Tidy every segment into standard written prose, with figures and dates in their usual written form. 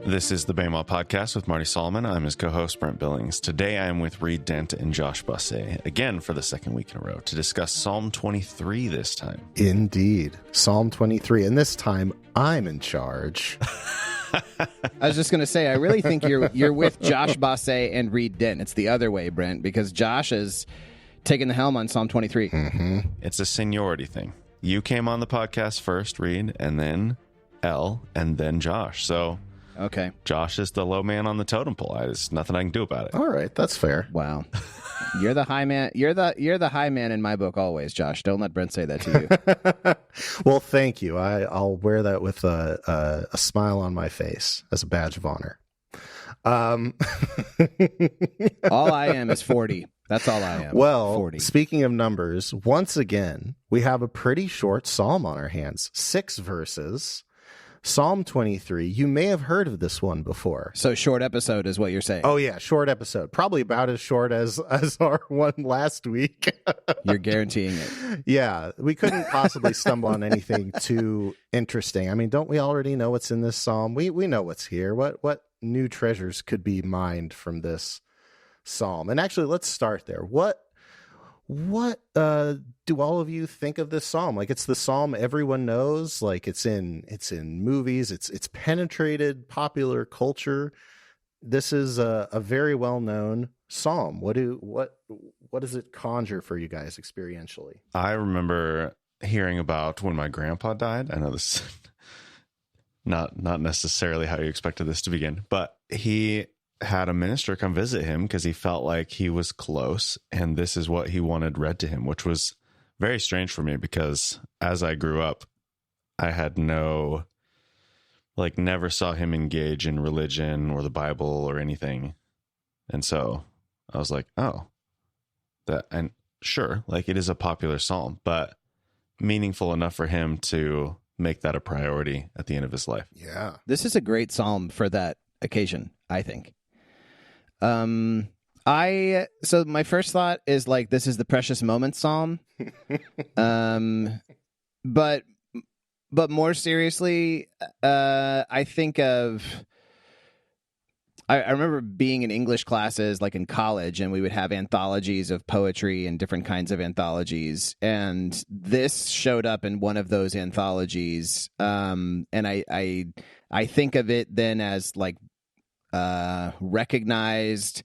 This is the Bama Podcast with Marty Solomon. I'm his co-host, Brent Billings. Today I am with Reed Dent and Josh Bossé, again for the second week in a row, to discuss Psalm 23 this time. Indeed. Psalm 23. And this time, I'm in charge. I was just going to say, I really think you're with Josh Bossé and Reed Dent. It's the other way, Brent, because Josh is taking the helm on Psalm 23. Mm-hmm. It's a seniority thing. You came on the podcast first, Reed, and then L, and then Josh. So... Okay. Josh is the low man on the totem pole. There's nothing I can do about it. All right, that's fair. Wow. You're the high man. You're the high man in my book always, Josh. Don't let Brent say that to you. Well, thank you. I'll wear that with a smile on my face as a badge of honor. All I am is 40. That's all I am. Well, 40. Speaking of numbers, once again, we have a pretty short psalm on our hands. 6 verses. Psalm 23. You may have heard of this one before. So short episode is what you're saying. Oh, yeah. Short episode. Probably about as short as our one last week. You're guaranteeing it. Yeah. We couldn't possibly stumble on anything too interesting. I mean, don't we already know what's in this psalm? We know what's here. What new treasures could be mined from this psalm? And actually, let's start there. What do all of you think of this psalm? Like, it's the psalm everyone knows. Like, it's in movies. It's penetrated popular culture. This is a very well known psalm. What does it conjure for you guys experientially? I remember hearing about when my grandpa died. I know this is not necessarily how you expected this to begin, but he had a minister come visit him because he felt like he was close, and this is what he wanted read to him, which was very strange for me because as I grew up, I had never saw him engage in religion or the Bible or anything. And so I was like, and sure, like, it is a popular psalm, but meaningful enough for him to make that a priority at the end of his life. Yeah. This is a great psalm for that occasion, I think. So my first thought is like, this is the precious moments psalm. But more seriously, I think of, I remember being in English classes, like in college, and we would have anthologies of poetry and different kinds of anthologies. And this showed up in one of those anthologies. And I think of it then as like, recognized,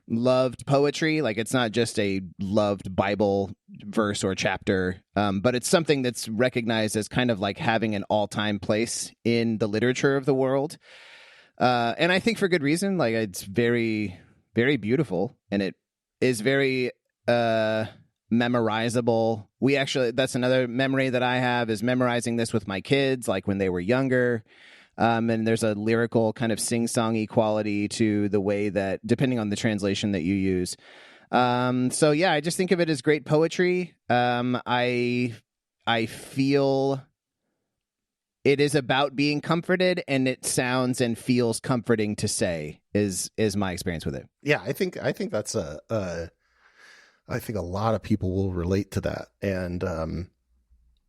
loved poetry. Like, it's not just a loved Bible verse or chapter, but it's something that's recognized as kind of like having an all-time place in the literature of the world. And I think for good reason. Like, it's very, very beautiful, and it is very memorizable. That's another memory that I have, is memorizing this with my kids, like when they were younger. And there's a lyrical kind of sing-songy quality to the way that, depending on the translation that you use. So yeah, I just think of it as great poetry. I feel it is about being comforted, and it sounds and feels comforting to say, is my experience with it. Yeah, I think that's I think a lot of people will relate to that. And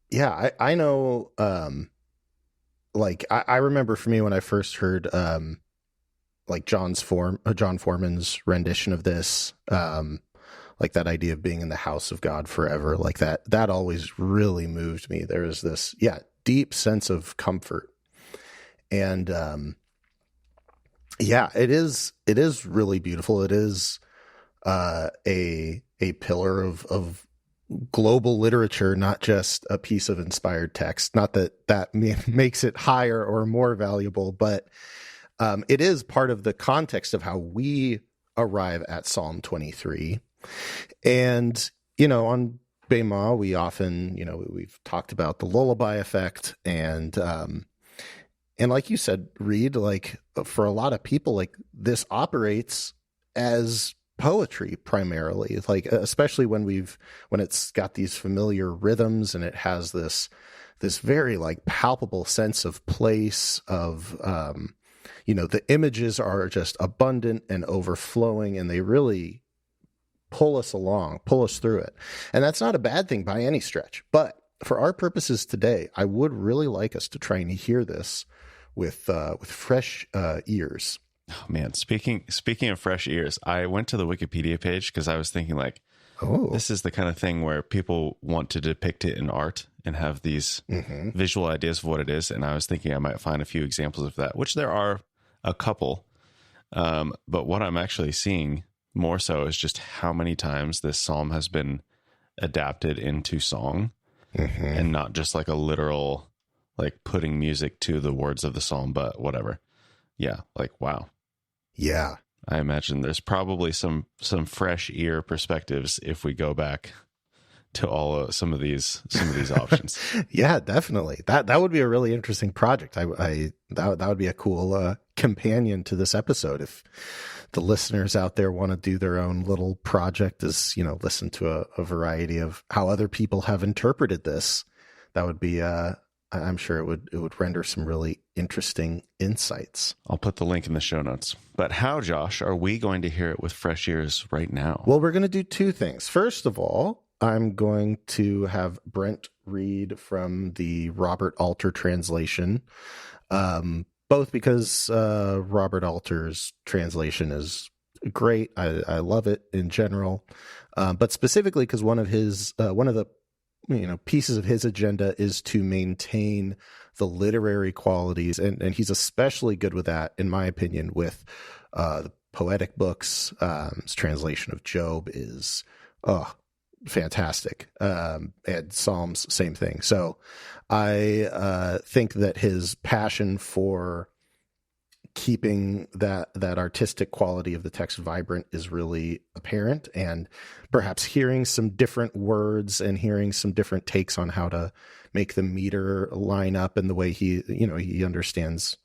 yeah, I know. Like, I remember for me when I first heard like John Foreman's rendition of this, like that idea of being in the house of God forever, like that always really moved me. There is this deep sense of comfort, and it is really beautiful. It is a pillar of global literature, not just a piece of inspired text. Not that makes it higher or more valuable, but it is part of the context of how we arrive at Psalm 23. And, on Bema, we often, we've talked about the lullaby effect, and like you said, Reed, like, for a lot of people, like, this operates as poetry primarily, like, especially when it's got these familiar rhythms, and it has this very, like, palpable sense of place, of the images are just abundant and overflowing, and they really pull us along, pull us through it. And that's not a bad thing by any stretch. But for our purposes today, I would really like us to try and hear this with fresh ears. Oh, man, speaking of fresh ears, I went to the Wikipedia page because I was thinking like, this is the kind of thing where people want to depict it in art and have these visual ideas of what it is. And I was thinking I might find a few examples of that, which there are a couple. But what I'm actually seeing more so is just how many times this psalm has been adapted into song and not just like a literal, like putting music to the words of the psalm, but whatever. Yeah. Like, wow. Yeah. I imagine there's probably some fresh ear perspectives if we go back to some of these options. Yeah, definitely. That would be a really interesting project. That would be a cool companion to this episode. If the listeners out there want to do their own little project, is listen to a variety of how other people have interpreted this, that would be I'm sure it would render some really interesting insights. I'll put the link in the show notes. But how, Josh, are we going to hear it with fresh ears right now? Well, we're going to do two things. First of all, I'm going to have Brent read from the Robert Alter translation, both because Robert Alter's translation is great. I love it in general, but specifically because one of the pieces of his agenda is to maintain the literary qualities, and he's especially good with that, in my opinion, with the poetic books. His translation of Job is fantastic, and Psalms, same thing. So I think that his passion for keeping that artistic quality of the text vibrant is really apparent, and perhaps hearing some different words and hearing some different takes on how to make the meter line up in the way he understands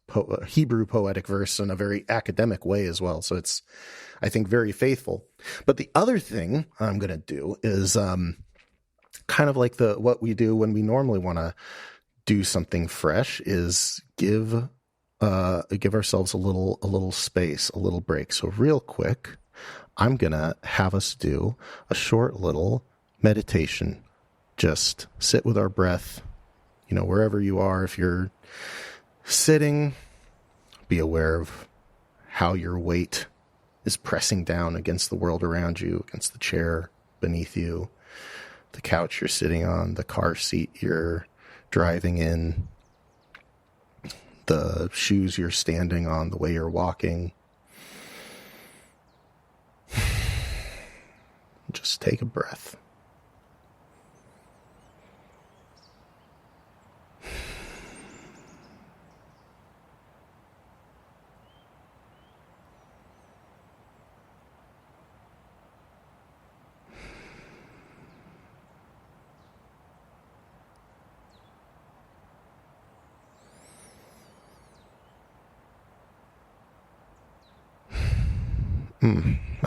Hebrew poetic verse in a very academic way as well. So it's, I think, very faithful. But the other thing I'm going to do is kind of like what we do when we normally want to do something fresh, is give ourselves a little space, a little break. So real quick, I'm going to have us do a short little meditation. Just sit with our breath, wherever you are. If you're sitting, be aware of how your weight is pressing down against the world around you, against the chair beneath you, the couch you're sitting on, the car seat you're driving in, the shoes you're standing on, the way you're walking. Just take a breath.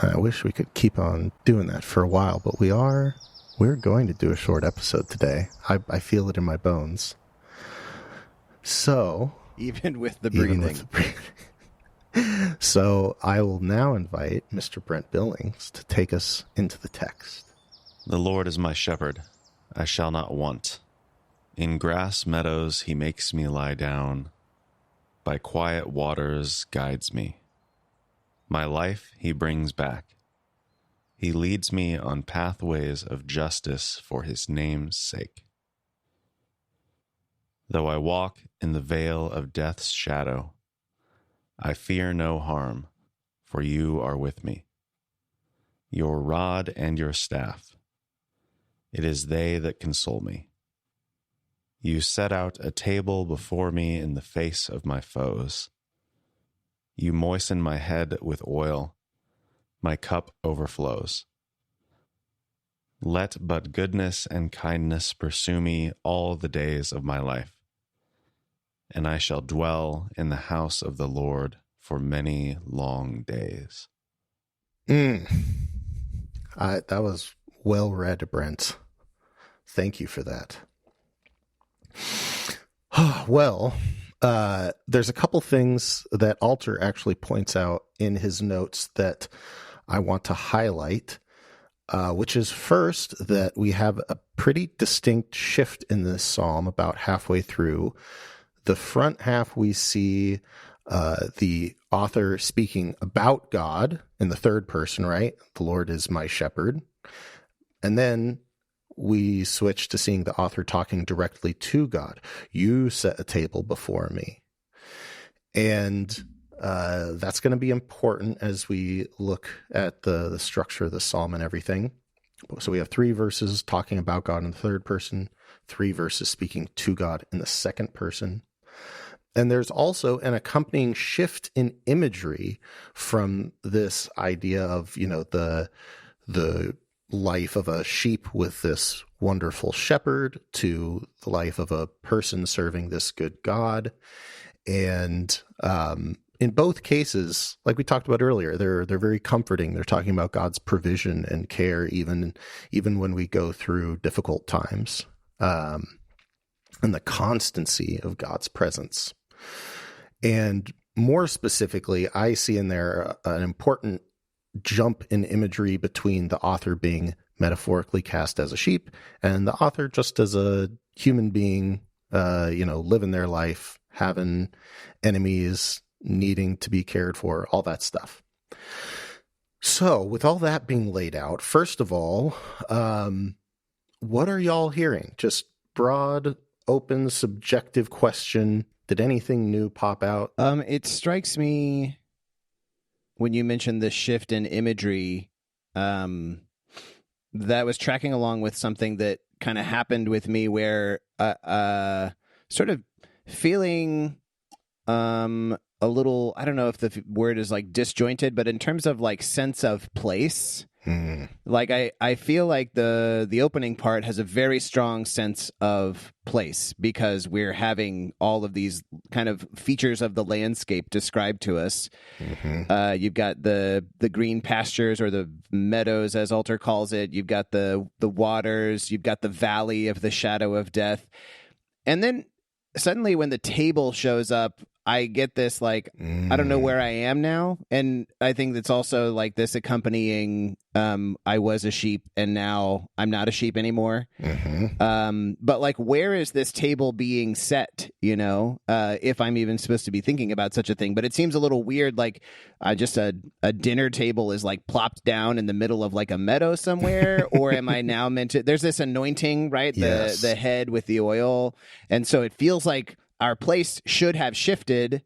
I wish we could keep on doing that for a while, but we're going to do a short episode today. I feel it in my bones. So even with the breathing. So I will now invite Mr. Brent Billings to take us into the text. The Lord is my shepherd, I shall not want. In grass meadows he makes me lie down. By quiet waters guides me. My life he brings back. He leads me on pathways of justice for his name's sake. Though I walk in the vale of death's shadow, I fear no harm, for you are with me. Your rod and your staff, it is they that console me. You set out a table before me in the face of my foes. You moisten my head with oil, my cup overflows. Let but goodness and kindness pursue me all the days of my life, and I shall dwell in the house of the Lord for many long days. That was well read, Brent. Thank you for that. Well, there's a couple things that Alter actually points out in his notes that I want to highlight. which is first that we have a pretty distinct shift in this psalm about halfway through. The front half, we see the author speaking about God in the third person, right? The Lord is my shepherd. And then we switch to seeing the author talking directly to God. You set a table before me. And that's going to be important as we look at the structure of the psalm and everything. So we have 3 verses talking about God in the third person, 3 verses speaking to God in the second person. And there's also an accompanying shift in imagery from this idea of, the life of a sheep with this wonderful shepherd to the life of a person serving this good God. And in both cases, like we talked about earlier, they're very comforting. They're talking about God's provision and care, even when we go through difficult times, and the constancy of God's presence. And more specifically, I see in there an important jump in imagery between the author being metaphorically cast as a sheep and the author just as a human being, living their life, having enemies, needing to be cared for, all that stuff. So with all that being laid out, first of all, what are y'all hearing? Just broad, open, subjective question. Did anything new pop out? It strikes me when you mentioned the shift in imagery, that was tracking along with something that kind of happened with me where sort of feeling a little, I don't know if the word is like disjointed, but in terms of like sense of place, like I feel like the opening part has a very strong sense of place because we're having all of these kind of features of the landscape described to us. You've got the green pastures or the meadows, as Alter calls it. You've got the waters. You've got the valley of the shadow of death. And then suddenly when the table shows up, I get this, like, I don't know where I am now. And I think that's also like this accompanying, I was a sheep and now I'm not a sheep anymore. But like, where is this table being set, if I'm even supposed to be thinking about such a thing? But it seems a little weird, like just a dinner table is like plopped down in the middle of like a meadow somewhere. Or am I now meant to, there's this anointing, right? Yes. The head with the oil. And so it feels like our place should have shifted,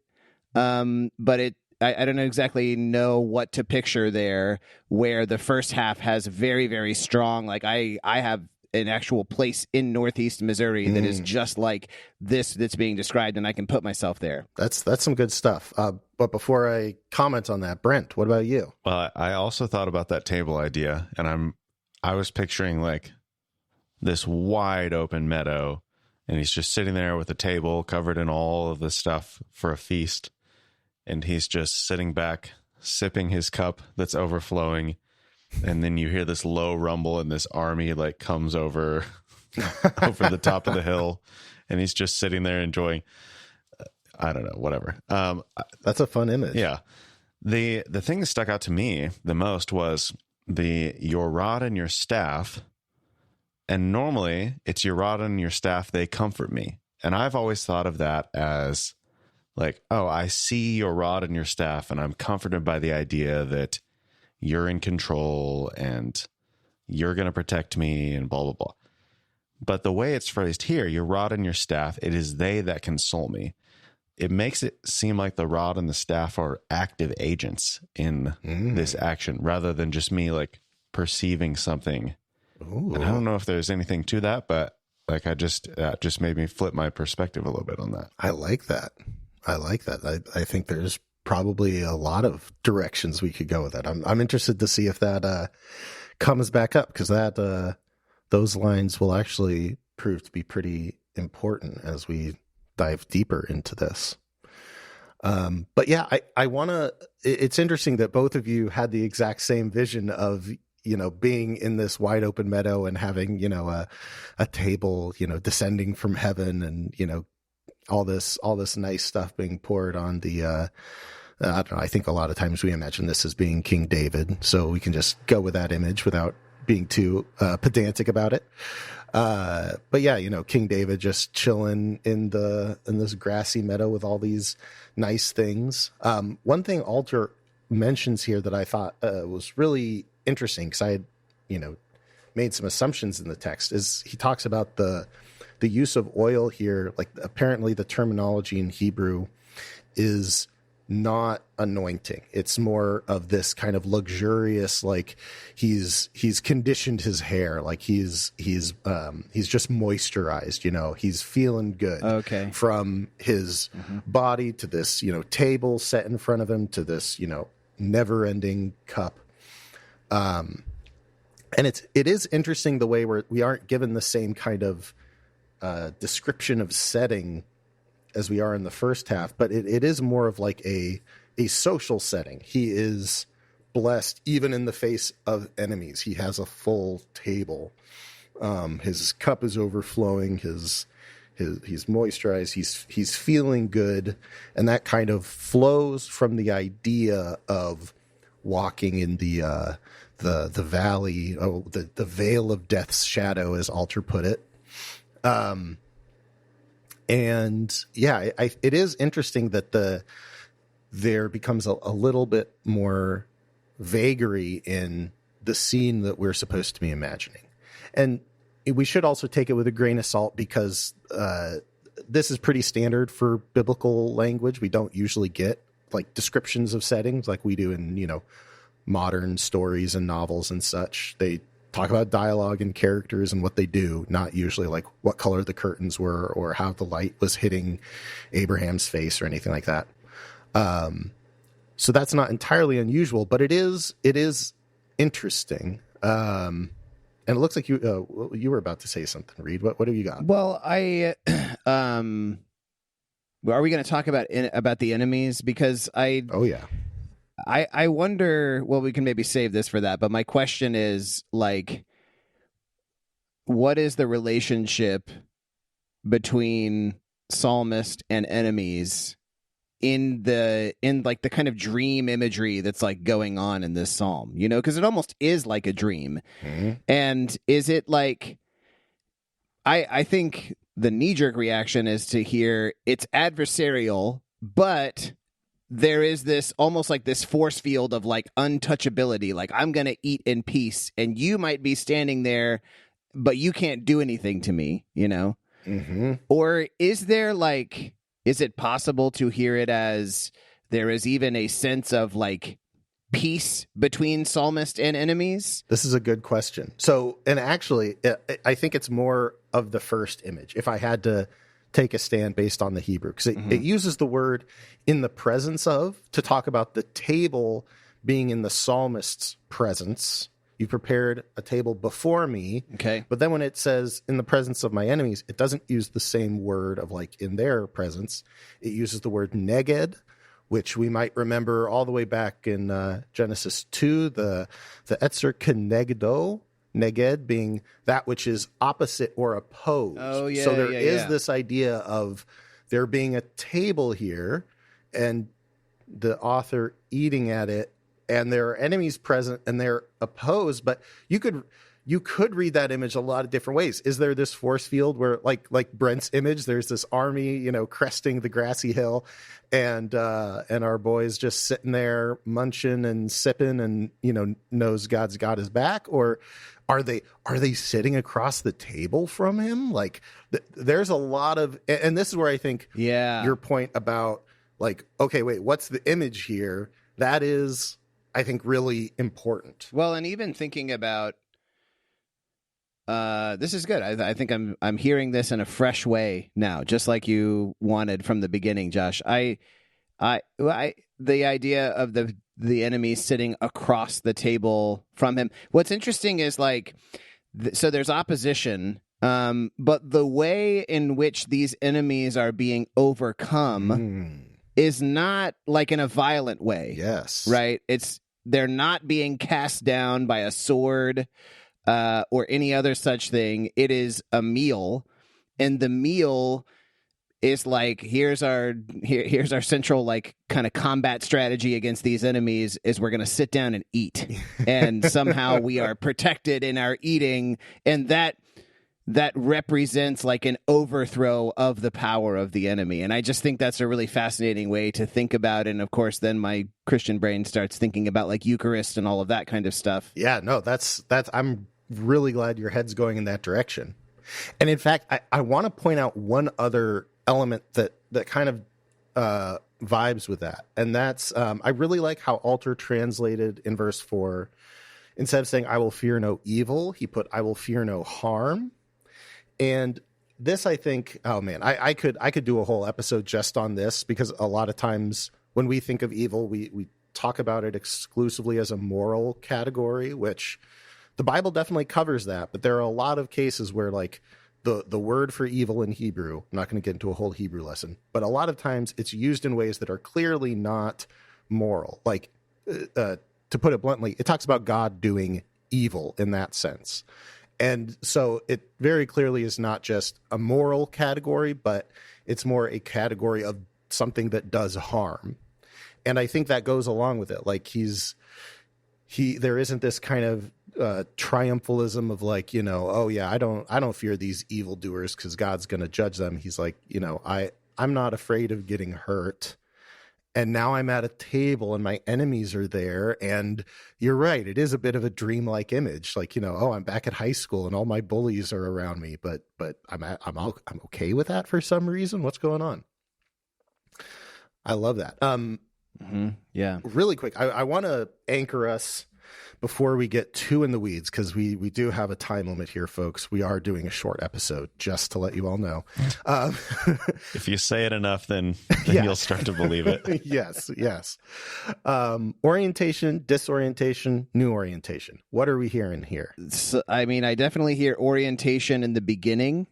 but I don't exactly know what to picture there, where the first half has very, very strong, like I have an actual place in Northeast Missouri that is just like this that's being described, and I can put myself there. That's some good stuff. But before I comment on that, Brent, what about you? Well, I also thought about that table idea, and I was picturing like this wide open meadow, and he's just sitting there with a table covered in all of the stuff for a feast. And he's just sitting back, sipping his cup that's overflowing. And then you hear this low rumble, and this army like comes over the top of the hill. And he's just sitting there enjoying, I don't know, whatever. That's a fun image. Yeah. The thing that stuck out to me the most was your rod and your staff. And normally it's your rod and your staff, they comfort me. And I've always thought of that as like, oh, I see your rod and your staff, and I'm comforted by the idea that you're in control and you're going to protect me and blah, blah, blah. But the way it's phrased here, your rod and your staff, it is they that console me. It makes it seem like the rod and the staff are active agents in this action rather than just me like perceiving something. Ooh. And I don't know if there's anything to that, but like just made me flip my perspective a little bit on that. I like that. I think there's probably a lot of directions we could go with that. I'm interested to see if that comes back up, because that those lines will actually prove to be pretty important as we dive deeper into this. But yeah, I want to. It's interesting that both of you had the exact same vision of, being in this wide open meadow and having, a table, descending from heaven, and, all this nice stuff being poured on the, I don't know. I think a lot of times we imagine this as being King David, so we can just go with that image without being too pedantic about it. But yeah, King David just chilling in this grassy meadow with all these nice things. One thing Alter mentions here that I thought was really interesting, because I had, made some assumptions in the text, is he talks about the use of oil here. Like, apparently the terminology in Hebrew is not anointing. It's more of this kind of luxurious, like he's conditioned his hair, like he's just moisturized, he's feeling good from his body to this, table set in front of him to this, never ending cup. And it is interesting the way we aren't given the same kind of description of setting as we are in the first half, but it is more of like a social setting. He is blessed even in the face of enemies. He has a full table. His cup is overflowing. He's moisturized. He's feeling good, and that kind of flows from the idea of walking in the valley, the veil of death's shadow, as Alter put it. And yeah, it is interesting that there becomes a little bit more vagary in the scene that we're supposed to be imagining. And we should also take it with a grain of salt, because this is pretty standard for biblical language. We don't usually get like descriptions of settings like we do in, modern stories and novels and such. They talk about dialogue and characters and what they do, not usually like what color the curtains were or how the light was hitting Abraham's face or anything like that. So that's not entirely unusual, but it is interesting. And it looks like you were about to say something, Reed. What have you got? Well, are we going to talk about the enemies? Because I wonder, well, we can maybe save this for that, but my question is, like, what is the relationship between psalmist and enemies in the kind of dream imagery that's like going on in this psalm, because it almost is like a dream. Mm-hmm. And is it like, I think the knee-jerk reaction is to hear it's adversarial, but there is this almost like this force field of like untouchability. Like, I'm going to eat in peace, and you might be standing there, but you can't do anything to me, Mm-hmm. Or is it possible to hear it as there is even a sense of like peace between psalmist and enemies? This is a good question. So, and actually, I think it's more of the first image, if I had to take a stand based on the Hebrew, because it uses the word in the presence of to talk about the table being in the psalmist's presence. You prepared a table before me. Okay. But then when it says in the presence of my enemies, it doesn't use the same word of like in their presence. It uses the word neged, which we might remember all the way back in Genesis 2, the etzer kenegdo, neged being that which is opposite or opposed. Oh, yeah. So there is this idea of there being a table here and the author eating at it, and there are enemies present and they're opposed, but you could read that image a lot of different ways. Is there this force field where like Brent's image, there's this army, cresting the grassy hill, and our boys just sitting there munching and sipping and, knows God's got his back? Or are they sitting across the table from him? Like there's a lot of, and this is where I think your point about like, okay, wait, what's the image here? That is, I think, really important. Well, and even thinking about this is good. I think I'm hearing this in a fresh way now, just like you wanted from the beginning, Josh. The idea of the enemy sitting across the table from him. What's interesting is like, so there's opposition, but the way in which these enemies are being overcome is not like in a violent way. Yes. Right? They're not being cast down by a sword or any other such thing. It is a meal, and the meal is like, here's our central like kind of combat strategy against these enemies is we're going to sit down and eat, and somehow we are protected in our eating, and that represents like an overthrow of the power of the enemy. And I just think that's a really fascinating way to think about. And of course, then my Christian brain starts thinking about like Eucharist and all of that kind of stuff. Yeah, no, that's I'm really glad your head's going in that direction. And in fact, I want to point out one other element that kind of vibes with that. And that's, I really like how Alter translated in verse 4. Instead of saying, I will fear no evil, he put, I will fear no harm. And this, I think, oh man, I could do a whole episode just on this, because a lot of times when we think of evil, we talk about it exclusively as a moral category, which the Bible definitely covers that. But there are a lot of cases where like the word for evil in Hebrew, I'm not going to get into a whole Hebrew lesson, but a lot of times it's used in ways that are clearly not moral. Like, to put it bluntly, it talks about God doing evil in that sense. And so it very clearly is not just a moral category, but it's more a category of something that does harm. And I think that goes along with it. Like there isn't this kind of triumphalism of like, you know, oh yeah, I don't fear these evildoers because God's going to judge them. He's like, you know, I'm not afraid of getting hurt. And now I'm at a table and my enemies are there. And you're right. It is a bit of a dreamlike image. Like, you know, oh, I'm back at high school and all my bullies are around me, but I'm okay with that for some reason. What's going on? I love that. Yeah. Really quick. I want to anchor us before we get too in the weeds, because we do have a time limit here, folks. We are doing a short episode, just to let you all know. If you say it enough, then Yeah. you'll start to believe it. Yes. Orientation, disorientation, new orientation. What are we hearing here? So, I mean, I definitely hear orientation in the beginning.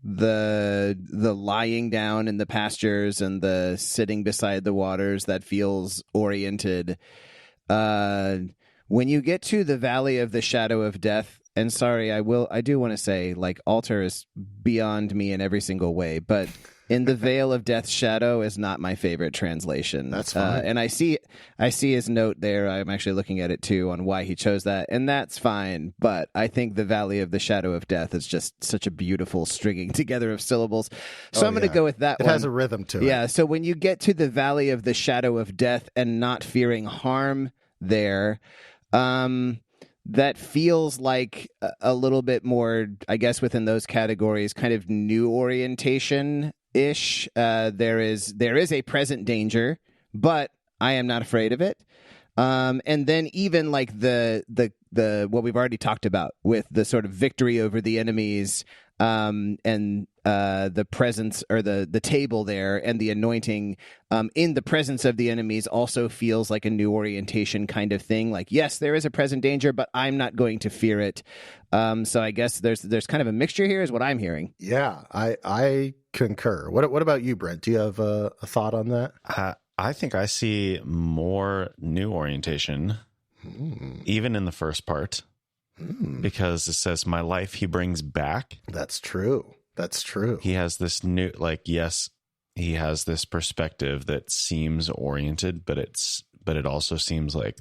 The lying down in the pastures and the sitting beside the waters, that feels oriented. When you get to the valley of the shadow of death, and sorry, I do want to say, like, Alter is beyond me in every single way, but in the veil of death's shadow is not my favorite translation. That's fine. And I see his note there. I'm actually looking at it too on why he chose that, and that's fine. But I think the valley of the shadow of death is just such a beautiful stringing together of syllables. So I'm going to go with that one. It has a rhythm to it. Yeah. So when you get to the valley of the shadow of death and not fearing harm there, that feels like a little bit more, I guess, within those categories, kind of new orientation ish. There is a present danger, but I am not afraid of it. And then even like the what we've already talked about with the sort of victory over the enemies, and the presence, or the table there, and the anointing in the presence of the enemies also feels like a new orientation kind of thing. Like, yes, there is a present danger, but I'm not going to fear it. So I guess there's kind of a mixture here is what I'm hearing. Yeah, I concur. What about you, Brent? Do you have a thought on that? I think I see more new orientation, even in the first part, because it says, my life he brings back. That's true. He has this new, like, yes, he has this perspective that seems oriented, but it also seems like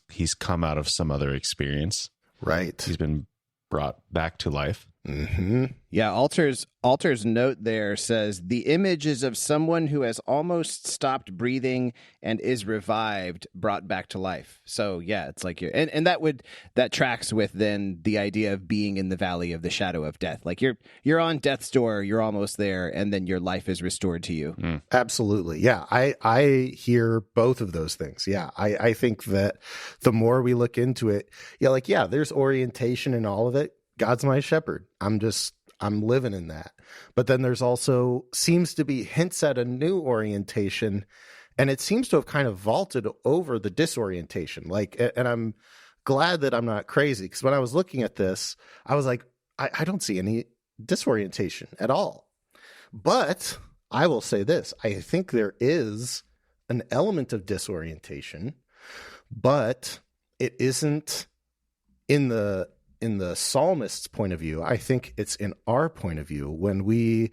he's come out of some other experience. Right. He's been brought back to life. Mm-hmm. Yeah, Alter's note there says the image is of someone who has almost stopped breathing and is revived, brought back to life. So yeah, it's like and that tracks with then the idea of being in the valley of the shadow of death. Like you're on death's door, you're almost there, and then your life is restored to you. Absolutely. Yeah, I hear both of those things. Yeah, I think that the more we look into it, there's orientation in all of it. God's my shepherd. I'm living in that. But then there's also seems to be hints at a new orientation, and it seems to have kind of vaulted over the disorientation. Like, and I'm glad that I'm not crazy, because when I was looking at this, I was like, I don't see any disorientation at all. But I will say this, I think there is an element of disorientation, but it isn't in the psalmist's point of view. I think it's in our point of view when we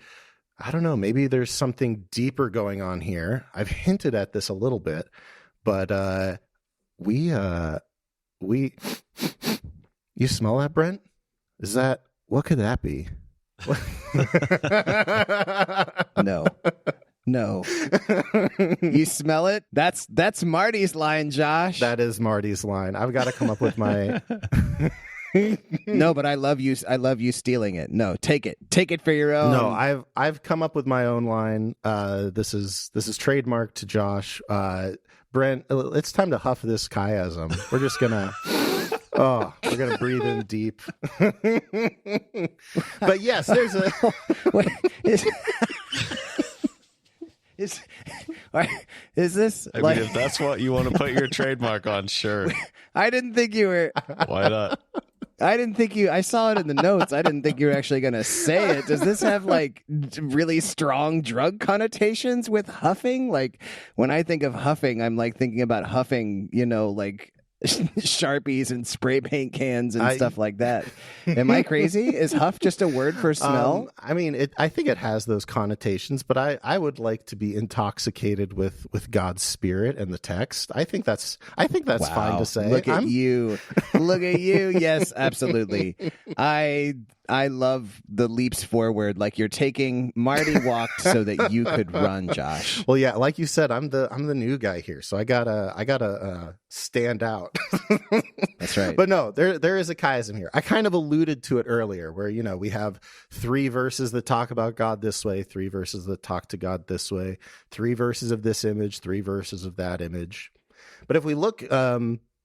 I don't know, maybe there's something deeper going on here. I've hinted at this a little bit, but we you smell that, Brent? What could that be? No. You smell it? That's Marty's line, Josh. That is Marty's line. I've got to come up with my No, but I love you stealing it. No, take it for your own. No, I've come up with my own line. This is trademarked to Josh. Brent, it's time to huff this chiasm. We're just gonna we're gonna breathe in deep. But yes, there's a Wait, is this I mean, if that's what you want to put your trademark on, sure. I didn't think you were. Why not? I saw it in the notes. I didn't think you were actually going to say it. Does this have like really strong drug connotations with huffing? Like when I think of huffing, I'm like thinking about huffing, like Sharpies and spray paint cans and stuff like that. Am I crazy? Is huff just a word for smell? I mean, I think it has those connotations, but I would like to be intoxicated with God's spirit and the text. I think that's Wow. fine to say. Look at you. Yes, absolutely. I love the leaps forward. Like you're taking Marty walked so that you could run, Josh. Well, yeah, like you said, I'm the new guy here, so I gotta stand out. That's right. But no, there is a chiasm here. I kind of alluded to it earlier, where we have 3 verses that talk about God this way, 3 verses that talk to God this way, 3 verses of this image, 3 verses of that image. But if we look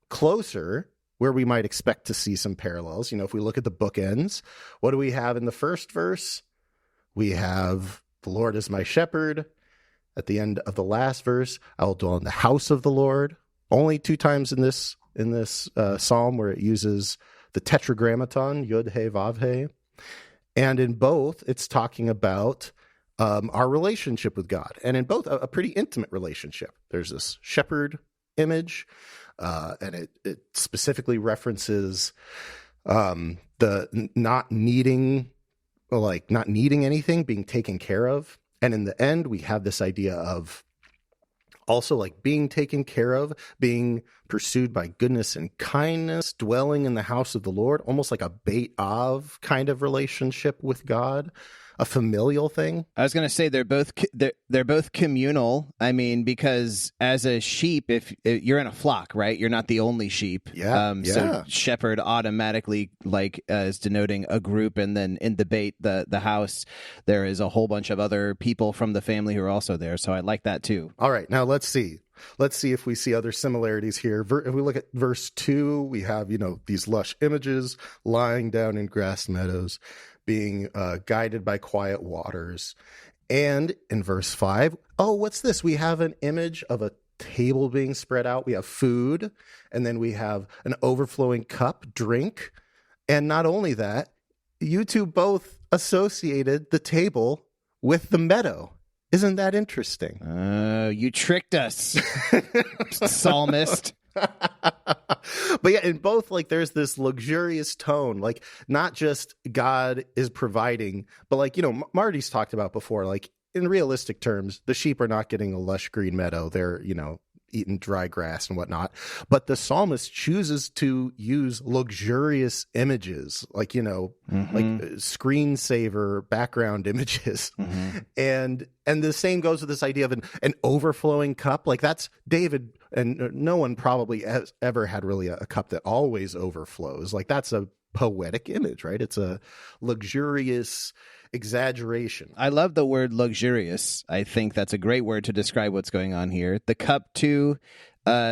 closer, where we might expect to see some parallels, if we look at the bookends, what do we have in the first verse? We have the Lord is my shepherd. At the end of the last verse, I will dwell in the house of the Lord. Only 2 times in this psalm where it uses the tetragrammaton, Yud He Vav He. And in both, it's talking about our relationship with God. And in both, a pretty intimate relationship. There's this shepherd image, and it specifically references the not needing anything, being taken care of. And in the end, we have this idea of also like being taken care of, being pursued by goodness and kindness, dwelling in the house of the Lord, almost like a Beit Av kind of relationship with God, a familial thing. I was going to say they're both communal. I mean, because as a sheep, if you're in a flock, right, you're not the only sheep. So shepherd automatically is denoting a group, and then in the Beit, the house, there is a whole bunch of other people from the family who are also there. So I like that too. All right, now let's see if we see other similarities here. If we look at verse 2, we have these lush images lying down in grass meadows, being guided by quiet waters. And in verse 5, what's this? We have an image of a table being spread out. We have food, and then we have an overflowing cup, drink. And not only that, you two both associated the table with the meadow. Isn't that interesting? You tricked us, psalmist. But yeah, in both, there's this luxurious tone, not just God is providing, but Marty's talked about before, in realistic terms, the sheep are not getting a lush green meadow. They're, eating dry grass and whatnot. But the psalmist chooses to use luxurious images, like screensaver background images. Mm-hmm. And the same goes with this idea of an overflowing cup. That's David, and no one probably has ever had really a cup that always overflows. That's a poetic image, right? It's a luxurious exaggeration. I love the word luxurious. I think that's a great word to describe what's going on here. The cup too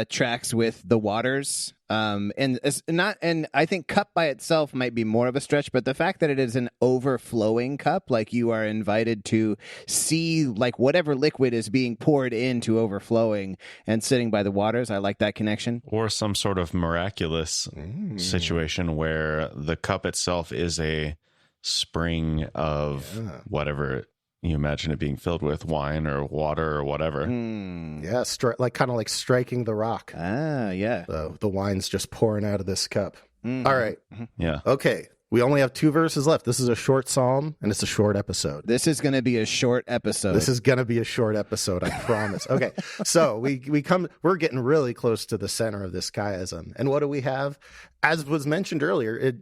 tracks with the waters, and I think cup by itself might be more of a stretch, but the fact that it is an overflowing cup, you are invited to see whatever liquid is being poured into overflowing and sitting by the waters. I like that connection. Or some sort of miraculous situation where the cup itself is a spring of whatever you imagine it being filled with, wine or water or whatever. Yeah, kind of like striking the rock. Yeah. The wine's just pouring out of this cup. All right. Yeah. Okay. We only have 2 verses left. This is a short psalm, and it's a short episode. This is going to be a short episode. This is going to be a short episode, I promise. Okay, so we're getting really close to the center of this chiasm. And what do we have? As was mentioned earlier,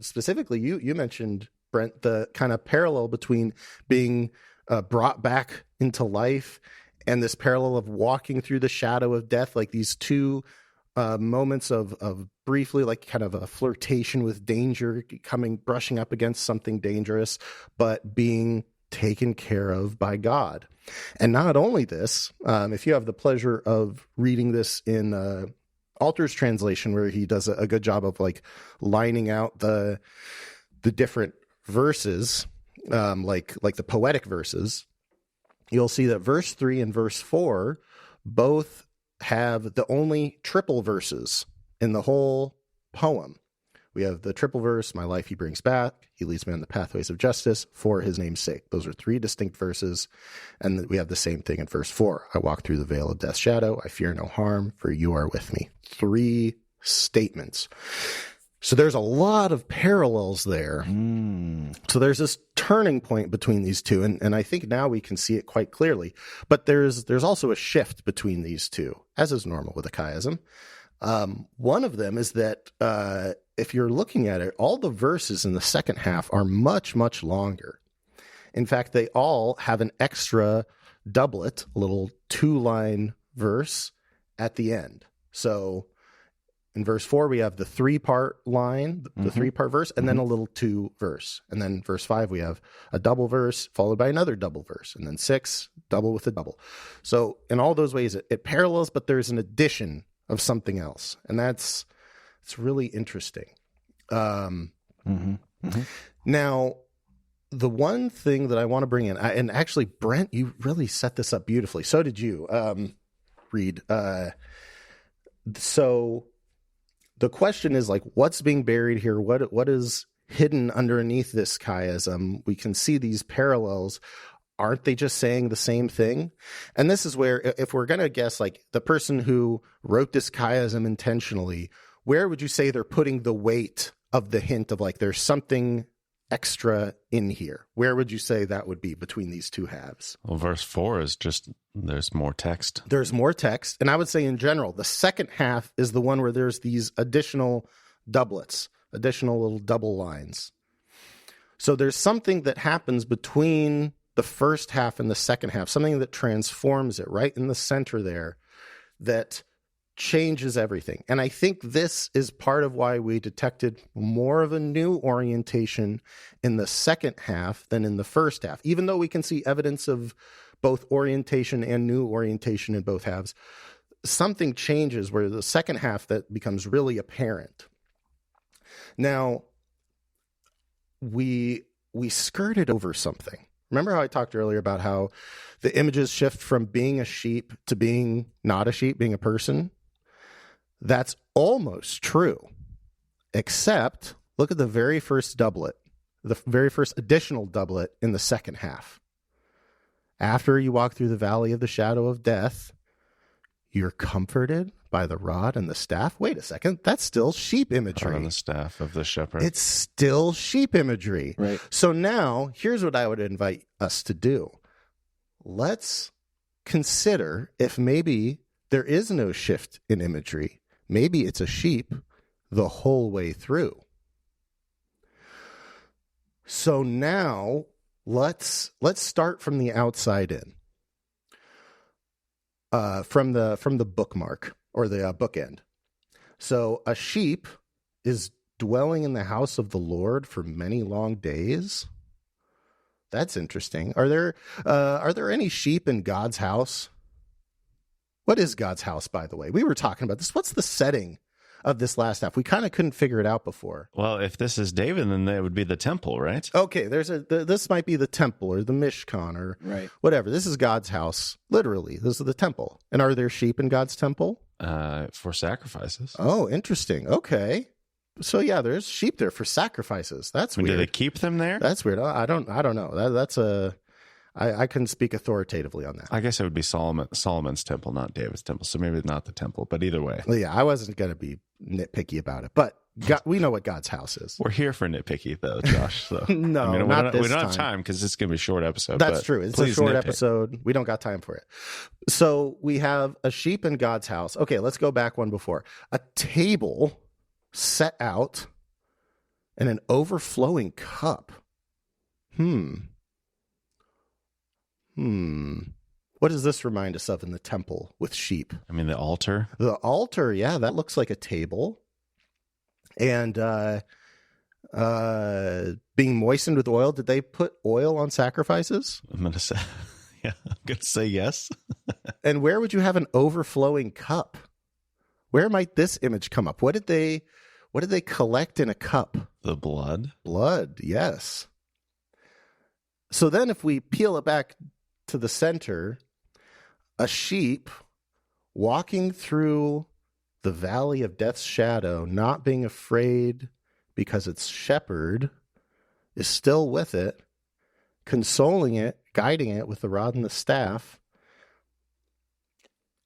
specifically, you mentioned, Brent, the kind of parallel between being brought back into life and this parallel of walking through the shadow of death, like these two moments of briefly, like kind of a flirtation with danger, brushing up against something dangerous, but being taken care of by God. And not only this, if you have the pleasure of reading this in Alter's translation, where he does a good job of like lining out the different verses, like the poetic verses, you'll see that verse 3 and verse 4 both have the only triple verses in the whole poem. We have the triple verse, my life he brings back, he leads me on the pathways of justice for his name's sake. Those are 3 distinct verses. And we have the same thing in verse 4. I walk through the veil of death's shadow, I fear no harm, for you are with me. 3 statements. So there's a lot of parallels there. So there's this turning point between these two, and I think now we can see it quite clearly. But there's also a shift between these two, as is normal with a chiasm. One of them is that if you're looking at it, all the verses in the second half are much, much longer. In fact, they all have an extra doublet, a little 2-line verse at the end. So in verse 4, we have the 3-part line, the 3-part verse, and then a little 2 verse. And then verse 5, we have a double verse followed by another double verse. And then 6, double with a double. So in all those ways, it parallels, but there's an addition of something else. And it's really interesting. Now, the one thing that I want to bring in, and actually, Brent, you really set this up beautifully. So did you, Reed. So the question is, like, what's being buried here? What is hidden underneath this chiasm? We can see these parallels. Aren't they just saying the same thing? And this is where, if we're going to guess, like, the person who wrote this chiasm intentionally, where would you say they're putting the weight of the hint of, like, there's something extra in here? Where would you say that would be between these two halves? Well, verse 4 is just, there's more text. There's more text. And I would say in general, the second half is the one where there's these additional doublets, additional little double lines. So there's something that happens between the first half and the second half, something that transforms it right in the center there, that changes everything. And I think this is part of why we detected more of a new orientation in the second half than in the first half. Even though we can see evidence of both orientation and new orientation in both halves, something changes where the second half that becomes really apparent. Now, we skirted over something. Remember how I talked earlier about how the images shift from being a sheep to being not a sheep, being a person? That's almost true, except look at the very first doublet, the very first additional doublet in the second half. After you walk through the valley of the shadow of death, you're comforted by the rod and the staff. Wait a second, that's still sheep imagery. On the staff of the shepherd. It's still sheep imagery. Right. So now, here's what I would invite us to do. Let's consider if maybe there is no shift in imagery. Maybe it's a sheep the whole way through. So now let's start from the outside in, from the bookmark or the bookend. So a sheep is dwelling in the house of the Lord for many long days. That's interesting. Are there any sheep in God's house? What is God's house, by the way? We were talking about this. What's the setting of this last half? We kind of couldn't figure it out before. Well, if this is David, then it would be the temple, right? Okay, this might be the temple or the Mishkan or whatever. This is God's house, literally. This is the temple. And are there sheep in God's temple? For sacrifices. Oh, interesting. Okay. So yeah, there's sheep there for sacrifices. That's weird. Do they keep them there? That's weird. I don't know. I couldn't speak authoritatively on that. I guess it would be Solomon's temple, not David's temple. So maybe not the temple, but either way. Well, yeah, I wasn't going to be nitpicky about it. But we know what God's house is. We're here for nitpicky, though, Josh. So No, I mean, not we this don't have time. time because it's going to be a short episode. That's true. It's a please short nitpick. episode. We don't got time for it. So we have a sheep in God's house. Okay, let's go back one before. A table set out and an overflowing cup. What does this remind us of in the temple with sheep? I mean, the altar. The altar, yeah, that looks like a table. And being moistened with oil. Did they put oil on sacrifices? I'm going to say, yeah, I'm going to say yes. And where would you have an overflowing cup? Where might this image come up? What did they collect in a cup? The blood. Blood, yes. So then if we peel it back to the center, a sheep walking through the valley of death's shadow, not being afraid because its shepherd is still with it, consoling it, guiding it with the rod and the staff.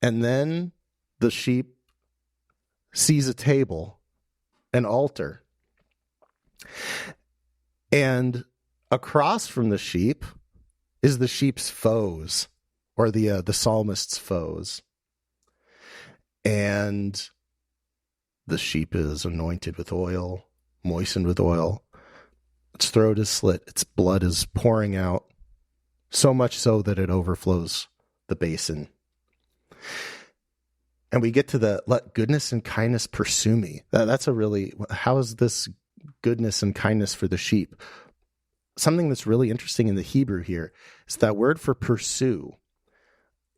And then the sheep sees a table, an altar. And across from the sheep is the sheep's foes, or the psalmist's foes. And the sheep is anointed with oil, moistened with oil. Its throat is slit. Its blood is pouring out, so much so that it overflows the basin. And we get to the let goodness and kindness pursue me. That's a really, how is this goodness and kindness for the sheep? Something that's really interesting in the Hebrew here is that word for pursue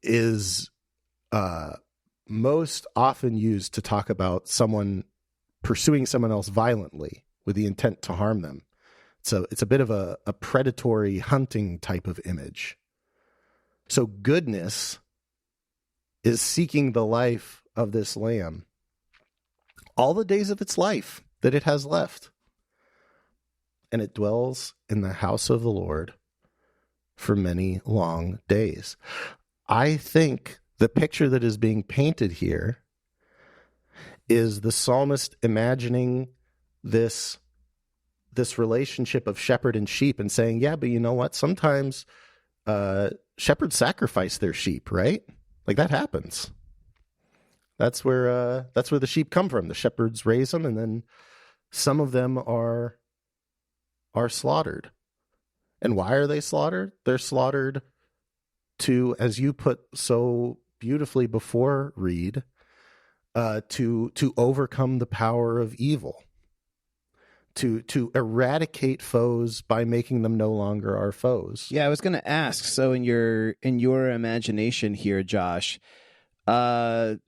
is most often used to talk about someone pursuing someone else violently with the intent to harm them. So it's a bit of a predatory hunting type of image. So goodness is seeking the life of this lamb all the days of its life that it has left. And it dwells in the house of the Lord for many long days. I think the picture that is being painted here is the psalmist imagining this relationship of shepherd and sheep and saying, yeah, but you know what? Sometimes shepherds sacrifice their sheep, right? Like that happens. That's where the sheep come from. The shepherds raise them, and then some of them are slaughtered. And why are they slaughtered? They're slaughtered to, as you put so beautifully before, Reed, to overcome the power of evil, to eradicate foes by making them no longer our foes. Yeah, I was going to ask. So in your imagination here, Josh, what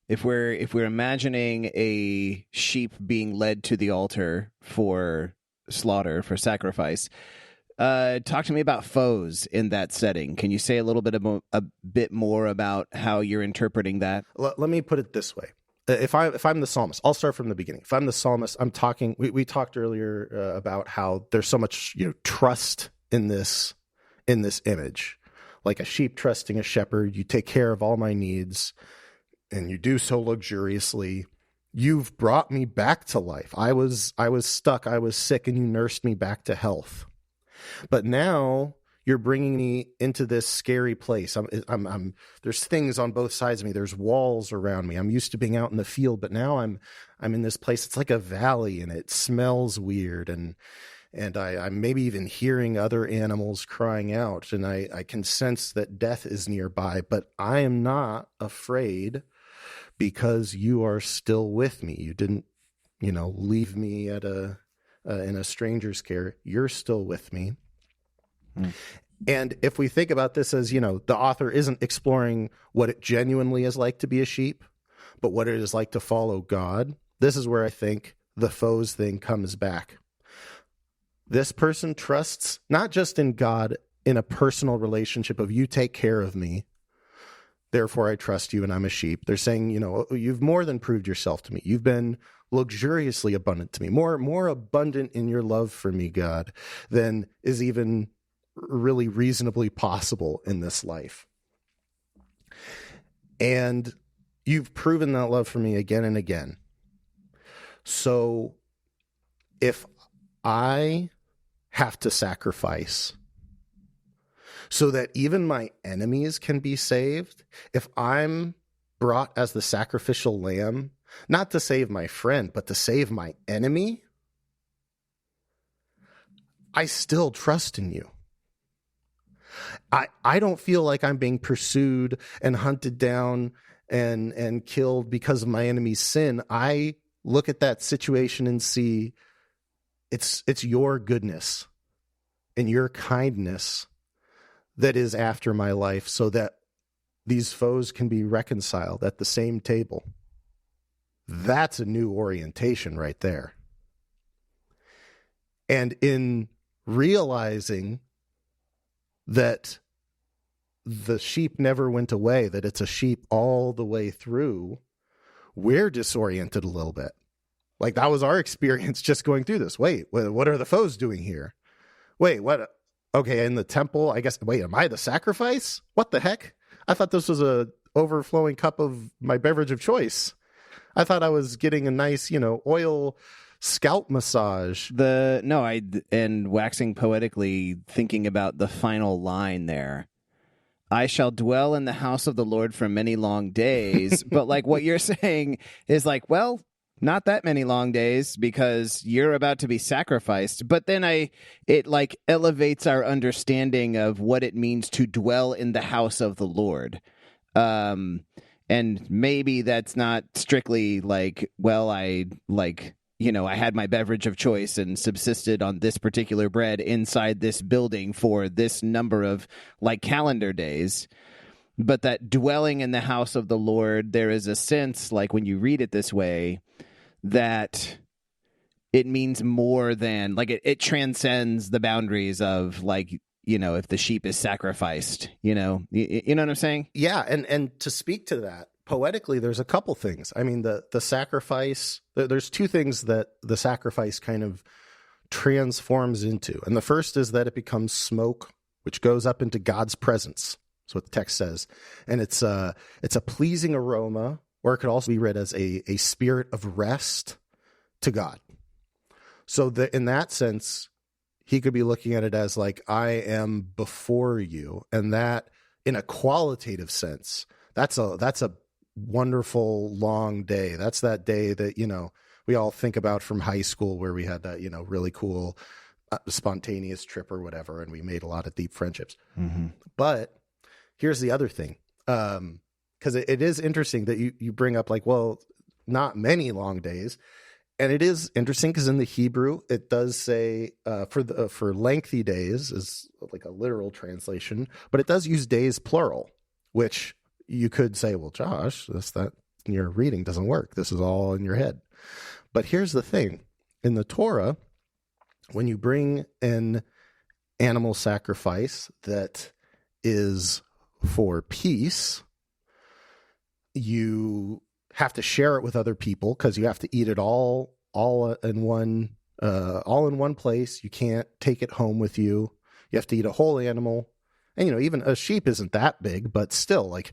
if we're imagining a sheep being led to the altar for slaughter, for sacrifice? Talk to me about foes in that setting. Can you say a little bit more about how you're interpreting that? Let me put it this way. If I'm the psalmist, I'll start from the beginning. If I'm the psalmist, I'm talking. We talked earlier about how there's so much trust in this image, like a sheep trusting a shepherd. You take care of all my needs, and you do so luxuriously. You've brought me back to life. I was stuck. I was sick, and you nursed me back to health. But now you're bringing me into this scary place. I'm there's things on both sides of me. There's walls around me. I'm used to being out in the field, but now I'm in this place. It's like a valley, and it smells weird. And I'm maybe even hearing other animals crying out, and I can sense that death is nearby, but I am not afraid because you are still with me. You didn't, leave me at in a stranger's care. You're still with me. And if we think about this as, the author isn't exploring what it genuinely is like to be a sheep, but what it is like to follow God, this is where I think the foes thing comes back. This person trusts not just in God in a personal relationship of you take care of me, therefore I trust you and I'm a sheep. They're saying, you've more than proved yourself to me. You've been luxuriously abundant to me, more abundant in your love for me, God, than is even really reasonably possible in this life. And you've proven that love for me again and again. So if I have to sacrifice so that even my enemies can be saved, if I'm brought as the sacrificial lamb, not to save my friend, but to save my enemy, I still trust in you. I don't feel like I'm being pursued and hunted down and killed because of my enemy's sin. I look at that situation and see it's your goodness and your kindness that is after my life, so that these foes can be reconciled at the same table. That's a new orientation right there. And in realizing that the sheep never went away, that it's a sheep all the way through, we're disoriented a little bit. Like, that was our experience just going through this. Wait, what are the foes doing here? Wait, what? Okay, in the temple, I guess. Wait, am I the sacrifice? What the heck? I thought this was a overflowing cup of my beverage of choice. I thought I was getting a nice, oil scalp massage. And waxing poetically, thinking about the final line there. I shall dwell in the house of the Lord for many long days. But like what you're saying is like, well, not that many long days, because you're about to be sacrificed. But then it like elevates our understanding of what it means to dwell in the house of the Lord. And maybe that's not strictly like, well, I had my beverage of choice and subsisted on this particular bread inside this building for this number of like calendar days. But that dwelling in the house of the Lord, there is a sense, like when you read it this way, that it means more than, like, it transcends the boundaries of, like, if the sheep is sacrificed, you know what I'm saying? Yeah. And to speak to that poetically, there's a couple things. I mean, the sacrifice, there's two things that the sacrifice kind of transforms into. And the first is that it becomes smoke, which goes up into God's presence. That's what the text says. And it's a pleasing aroma, or it could also be read as a spirit of rest to God. So in that sense, he could be looking at it as like, I am before you. And that, in a qualitative sense, that's a wonderful long day. That's that day that, we all think about from high school, where we had that, really cool spontaneous trip or whatever. And we made a lot of deep friendships. Mm-hmm. But here's the other thing. Because it is interesting that you bring up, like, well, not many long days. And it is interesting because in the Hebrew, it does say for lengthy days is like a literal translation, but it does use days plural, which you could say, well, Josh, that your reading doesn't work. This is all in your head. But here's the thing. In the Torah, when you bring an animal sacrifice that is for peace, you have to share it with other people, because you have to eat it all in one place. You can't take it home with you. You have to eat a whole animal. And, even a sheep isn't that big, but still, like,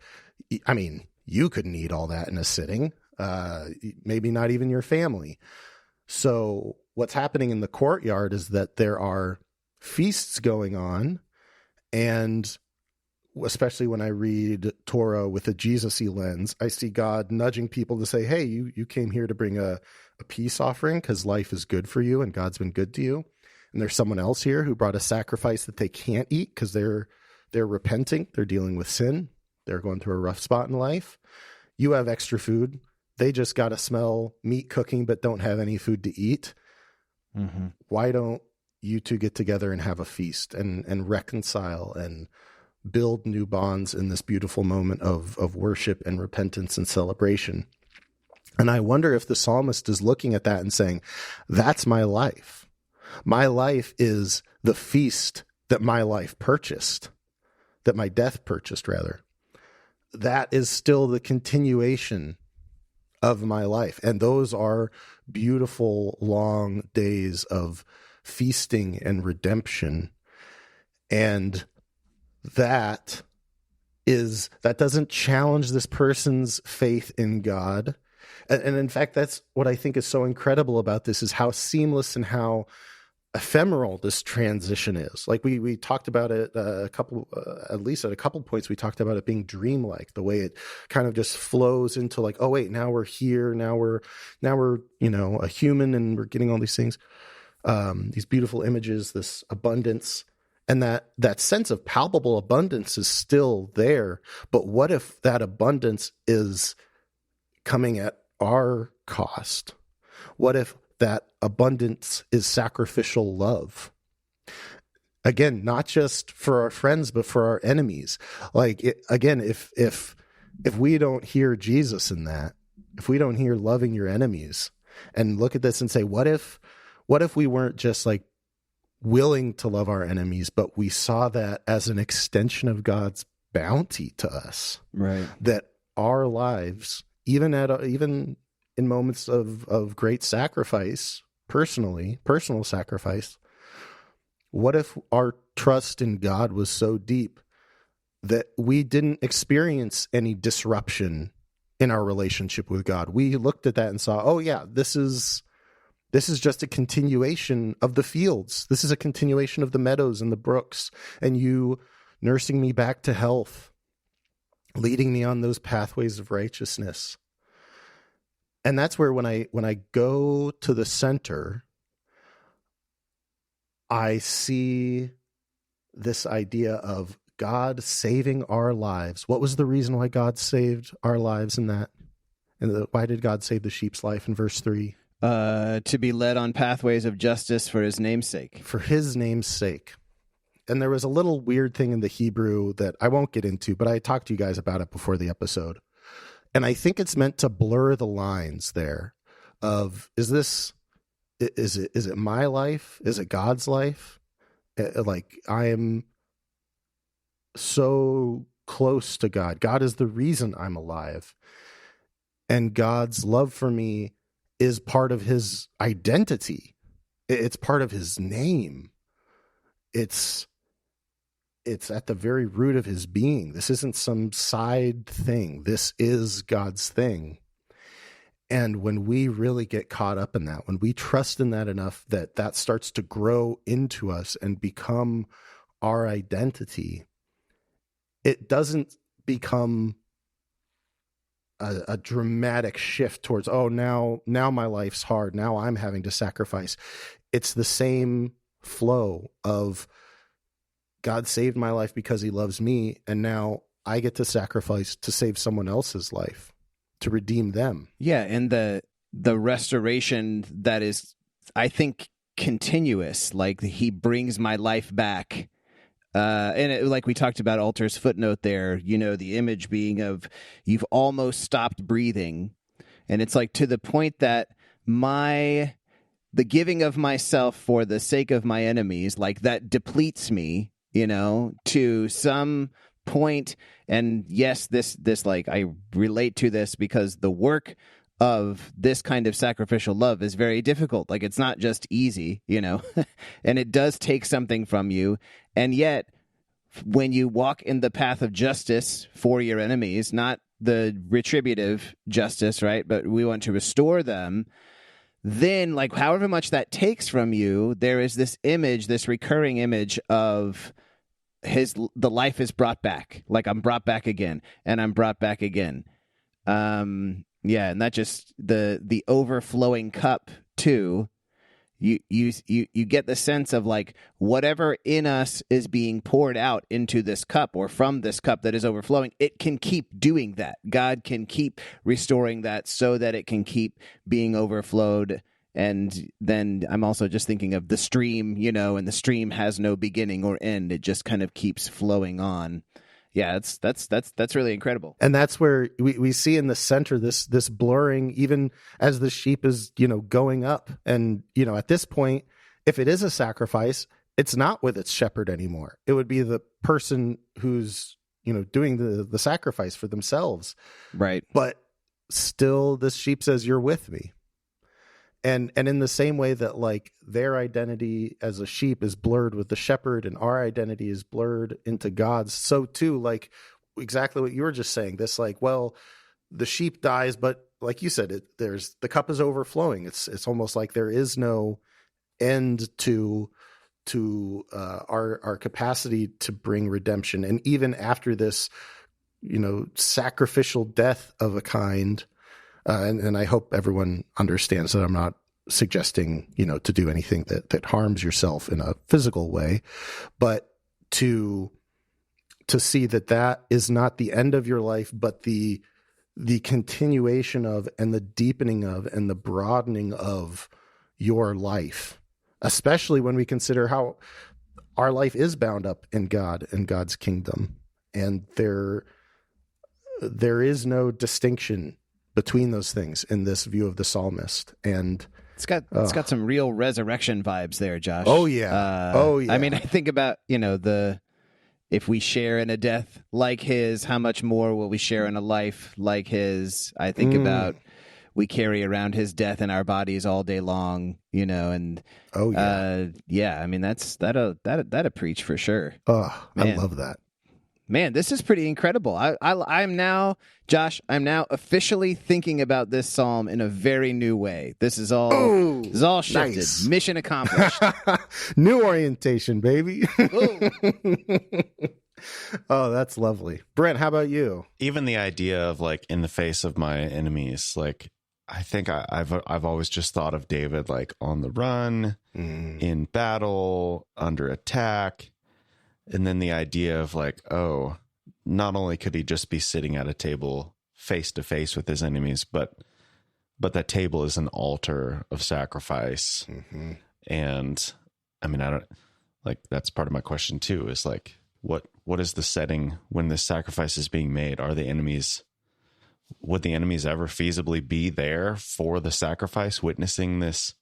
I mean, you couldn't eat all that in a sitting. Maybe not even your family. So what's happening in the courtyard is that there are feasts going on, and especially when I read Torah with a Jesus-y lens, I see God nudging people to say, hey, you came here to bring a peace offering because life is good for you and God's been good to you. And there's someone else here who brought a sacrifice that they can't eat because they're repenting. They're dealing with sin. They're going through a rough spot in life. You have extra food. They just got to smell meat cooking but don't have any food to eat. Mm-hmm. Why don't you two get together and have a feast and reconcile and build new bonds in this beautiful moment of worship and repentance and celebration? And I wonder if the psalmist is looking at that and saying, that's my life. My life is the feast that my life purchased, that my death purchased, rather. That is still the continuation of my life. And those are beautiful, long days of feasting and redemption. And that doesn't challenge this person's faith in God. And in fact, that's what I think is so incredible about this, is how seamless and how ephemeral this transition is. Like we talked about it at least at a couple points, we talked about it being dreamlike, the way it kind of just flows into like, oh wait, now we're here, now we're a human, and we're getting all these things, these beautiful images, this abundance, and that sense of palpable abundance is still there. But what if that abundance is coming at our cost? What if that abundance is sacrificial love? Again, not just for our friends, but for our enemies. Like, if we don't hear Jesus in that, if we don't hear loving your enemies, and look at this and say, what if we weren't just like willing to love our enemies, but we saw that as an extension of God's bounty to us, right? That our lives, even in moments of great sacrifice, personal sacrifice, what if our trust in God was so deep that we didn't experience any disruption in our relationship with God? We looked at that and saw, oh yeah, this is just a continuation of the fields. This is a continuation of the meadows and the brooks, and you nursing me back to health, leading me on those pathways of righteousness. And that's where when I go to the center, I see this idea of God saving our lives. What was the reason why God saved our lives in that? And why did God save the sheep's life in verse 3? To be led on pathways of justice for his name's sake. For his name's sake. And there was a little weird thing in the Hebrew that I won't get into, but I talked to you guys about it before the episode. And I think it's meant to blur the lines there of, is it my life? Is it God's life? Like, I am so close to God. God is the reason I'm alive. And God's love for me is part of his identity. It's part of his name. It's at the very root of his being. This isn't some side thing. This is God's thing. And when we really get caught up in that, when we trust in that enough that starts to grow into us and become our identity, it doesn't become a dramatic shift towards, oh, now my life's hard. Now I'm having to sacrifice. It's the same flow of, God saved my life because he loves me, and now I get to sacrifice to save someone else's life, to redeem them. Yeah, and the restoration that is, I think, continuous. Like, he brings my life back. Like we talked about Alter's footnote there, the image being of, you've almost stopped breathing. And it's like, to the point that the giving of myself for the sake of my enemies, like, that depletes me, to some point. And yes, this like, I relate to this because the work of this kind of sacrificial love is very difficult. Like, it's not just easy, and it does take something from you. And yet, when you walk in the path of justice for your enemies, not the retributive justice, right? But we want to restore them. Then, like, however much that takes from you, there is this image, this recurring image of the life is brought back. Like, I'm brought back again, and I'm brought back again. Yeah, and that just the overflowing cup too. You get the sense of, like, whatever in us is being poured out into this cup, or from this cup that is overflowing, it can keep doing that. God can keep restoring that so that it can keep being overflowed. And then I'm also just thinking of the stream, and the stream has no beginning or end. It just kind of keeps flowing on. Yeah, that's really incredible. And that's where we see in the center this blurring, even as the sheep is, going up. And, at this point, if it is a sacrifice, it's not with its shepherd anymore. It would be the person who's, doing the sacrifice for themselves. Right. But still, this sheep says, you're with me. And in the same way that, like, their identity as a sheep is blurred with the shepherd and our identity is blurred into God's, so too, like, exactly what you were just saying, this, like, well, the sheep dies, but like you said, there's the cup is overflowing. It's almost like there is no end to our capacity to bring redemption. And even after this, sacrificial death of a kind, and I hope everyone understands that I'm not suggesting, to do anything that harms yourself in a physical way, but to see that is not the end of your life, but the continuation of, and the deepening of, and the broadening of your life, especially when we consider how our life is bound up in God and God's kingdom. And there is no distinction between those things in this view of the psalmist. And it's got some real resurrection vibes there, Josh. Oh yeah. I mean, I think about, if we share in a death like his, how much more will we share in a life like his? I think about, we carry around his death in our bodies all day long, and I mean, that'll preach for sure. Oh, I love that. Man, this is pretty incredible. I'm now, Josh, officially thinking about this psalm in a very new way. This is all shifted. Nice. Mission accomplished. New orientation, baby. Oh, that's lovely. Brent, how about you? Even the idea of like, in the face of my enemies, like, I think I've always just thought of David like on the run, in battle, under attack. And then the idea of like, oh, not only could he just be sitting at a table face to face with his enemies, but that table is an altar of sacrifice. Mm-hmm. And I mean, that's part of my question too, is like, what is the setting when this sacrifice is being made? Would the enemies ever feasibly be there for the sacrifice, witnessing this?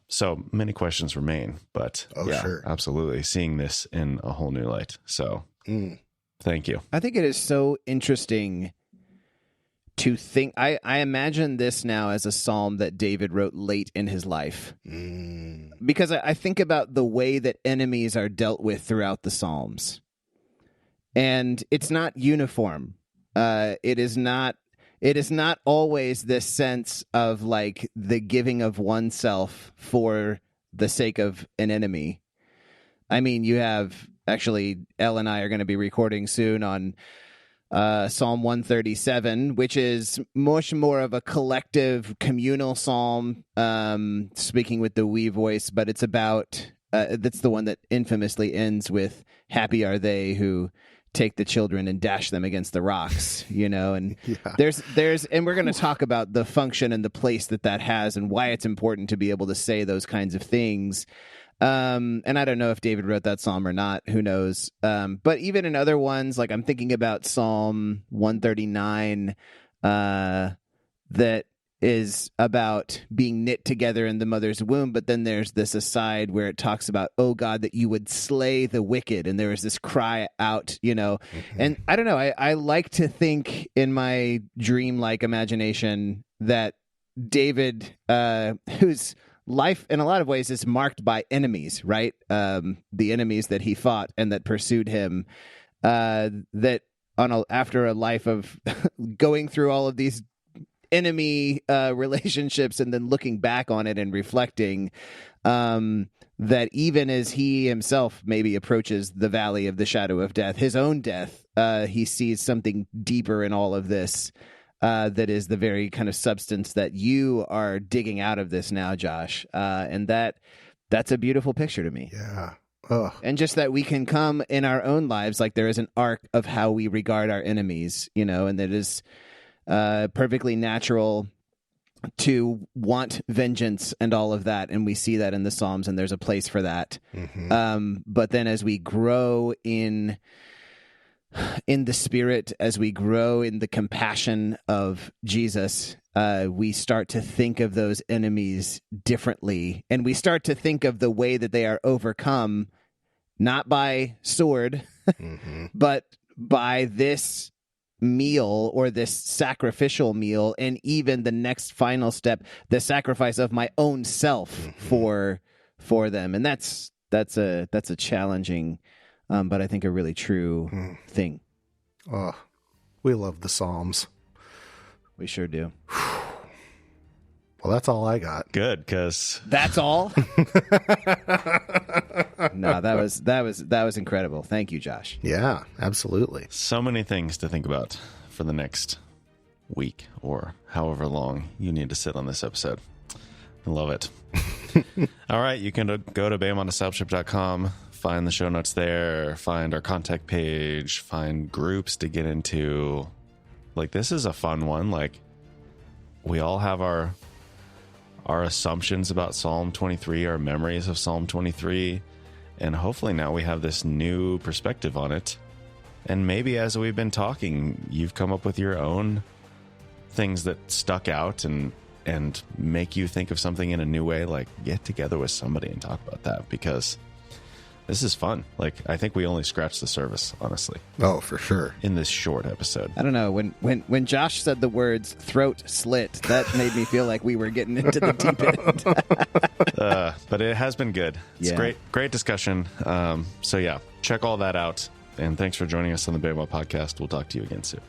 So many questions remain, but sure, absolutely, seeing this in a whole new light. So thank you. I think it is so interesting to think. I imagine this now as a psalm that David wrote late in his life, because I think about the way that enemies are dealt with throughout the Psalms, and it's not uniform. It is not always this sense of like the giving of oneself for the sake of an enemy. I mean, you have actually, Elle and I are going to be recording soon on Psalm 137, which is much more of a collective communal psalm, speaking with the we voice, but it's about, that's the one that infamously ends with, happy are they who take the children and dash them against the rocks, and there's, and we're going to talk about the function and the place that has and why it's important to be able to say those kinds of things. And I don't know if David wrote that psalm or not, who knows? But even in other ones, like I'm thinking about Psalm 139, that is about being knit together in the mother's womb. But then there's this aside where it talks about, oh God, that you would slay the wicked. And there was this cry out, and I don't know. I like to think in my dreamlike imagination that David, whose life in a lot of ways is marked by enemies, right? The enemies that he fought and that pursued him, that after a life of going through all of these enemy relationships and then looking back on it and reflecting, that even as he himself maybe approaches the valley of the shadow of death, his own death, he sees something deeper in all of this, that is the very kind of substance that you are digging out of this now, Josh. And that's a beautiful picture to me. Yeah. Oh. And just that we can come in our own lives, like there is an arc of how we regard our enemies, and that is perfectly natural to want vengeance and all of that. And we see that in the Psalms, and there's a place for that. Mm-hmm. But then as we grow in the Spirit, as we grow in the compassion of Jesus, we start to think of those enemies differently. And we start to think of the way that they are overcome, not by sword, but by this meal or this sacrificial meal, and even the next final step, the sacrifice of my own self for them. And that's a challenging, but I think a really true thing. Oh, we love the Psalms. We sure do. Well, that's all I got. Good, because That's all? No, that was incredible. Thank you, Josh. Yeah, absolutely. so many things to think about for the next week or however long you need to sit on this episode. I love it. All right, you can go to BamOnDiscipleship.com, find the show notes there, find our contact page, find groups to get into. Like, this is a fun one. Like, we all have our assumptions about Psalm 23, our memories of Psalm 23, and hopefully now we have this new perspective on it. And maybe as we've been talking, you've come up with your own things that stuck out and make you think of something in a new way. Like, get together with somebody and talk about that, because this is fun. Like, I think we only scratched the surface, honestly, Oh, for sure. in this short episode. I don't know. When Josh said the words throat slit, that made me feel like we were getting into the deep end. But it has been good. It's Yeah. great discussion. So yeah, check all that out. And thanks for joining us on the Bama podcast. We'll talk to you again soon.